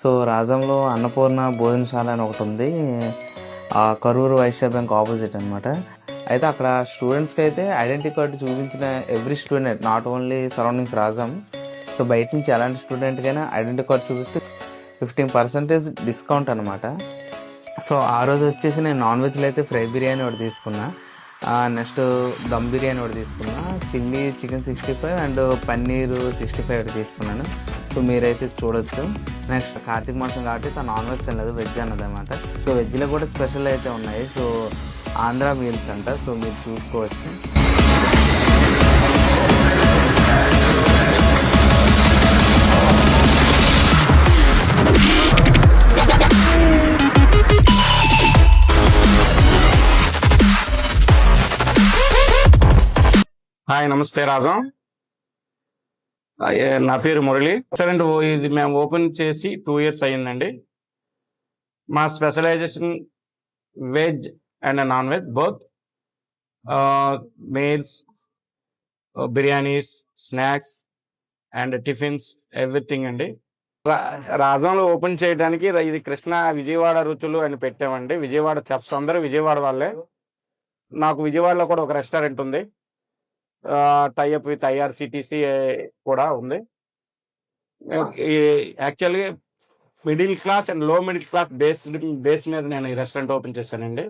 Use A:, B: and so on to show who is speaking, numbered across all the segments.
A: So రాజంలో Annapurna భోజనశాల అని ఒకటి ఉంది. కరూరు వైశ్య బ్యాంక్ ఆపోజిట్ అనమాట. అయితే అక్కడ స్టూడెంట్స్కి అయితే ఐడెంటిటీ కార్డు చూపించిన every student, not only surroundings Rajam, so బయట నుంచి ఎలాంటి స్టూడెంట్కైనా ఐడెంటిటీ కార్డు చూపిస్తే 15% డిస్కౌంట్ అనమాట. సో ఆ రోజు వచ్చేసి నేను నాన్ వెజ్లో అయితే ఫ్రై బిర్యానీ ఒకటి తీసుకున్నా, నెక్స్ట్ దమ్ బిర్యానీ ఒకటి తీసుకున్నా, చికెన్ 65 అండ్ పన్నీరు 65 ఒకటి తీసుకున్నాను. సో మీరైతే చూడొచ్చు. నెక్స్ట్ కార్తీక మాసం కాబట్టి నాన్ వెజ్ తినలేదు, వెజ్ అన్నది అనమాట. సో వెజ్లో కూడా స్పెషల్ అయితే ఉన్నాయి. సో ఆంధ్ర మీల్స్ అంట, సో మీరు చూసుకోవచ్చు.
B: హాయ్, నమస్తే రాజం. నా పేరు మురళి. రెస్టారెంట్ ఇది మేము ఓపెన్ చేసి 2 years అయ్యిందండి. మా specialization veg and non veg both, meals, biryanis, snacks and tiffins, everything అండి. రాజంలో ఓపెన్ చేయడానికి ఇది కృష్ణ విజయవాడ రుచులు అని పెట్టామండి. విజయవాడ చెఫ్స్ అందరూ విజయవాడ వాళ్ళే. నాకు విజయవాడలో కూడా ఒక రెస్టారెంట్ ఉంది, టైఅప్ విత్ ఐఆర్సిటిసి కూడా ఉంది. యాక్చువల్గా మిడిల్ క్లాస్ అండ్ లో మిడిల్ క్లాస్ బేస్ మీద నేను ఈ రెస్టారెంట్ ఓపెన్ చేశానండి.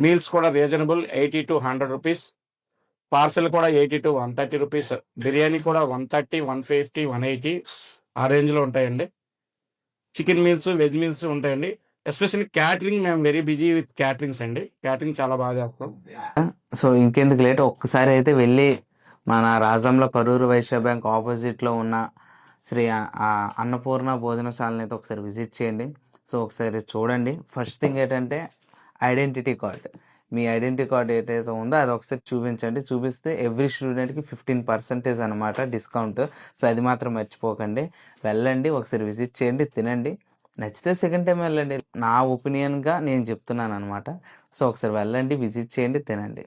B: మీల్స్ కూడా రీజనబుల్, 80 to 100 రూపీస్. పార్సల్ కూడా 80 to 130 రూపీస్. బిర్యానీ కూడా 130, 150, 180 ఆ రేంజ్లో ఉంటాయండి. చికెన్ మీల్స్, వెజ్ మీల్స్ ఉంటాయండి. ఎస్పెషల్లీ క్యాటరింగ్, మేము వెరీ బిజీ విత్ క్యాటరింగ్స్ అండి. క్యాటరింగ్ చాలా బాగా చేస్తాం.
A: సో ఇంకెందుకు లేట్, ఒక్కసారి అయితే వెళ్ళి మన రాజంలో కరూరు వైశ్య బ్యాంక్ ఆపోజిట్లో ఉన్న శ్రీ అన్నపూర్ణ భోజనశాలని అయితే ఒకసారి విజిట్ చేయండి. సో ఒకసారి చూడండి. ఫస్ట్ థింగ్ ఏంటంటే ఐడెంటిటీ కార్డ్. మీ ఐడెంటిటీ కార్డ్ ఏదైతే ఉందో అది ఒకసారి చూపించండి. చూపిస్తే ఎవ్రీ స్టూడెంట్కి 15% అనమాట డిస్కౌంట్. సో అది మాత్రం మర్చిపోకండి. వెళ్ళండి, ఒకసారి విజిట్ చేయండి, తినండి. నచ్చితే సెకండ్ టైం వెళ్ళండి. నా ఒపీనియన్గా నేను చెప్తున్నాను అనమాట. సో ఒకసారి వెళ్ళండి, విజిట్ చేయండి, తినండి.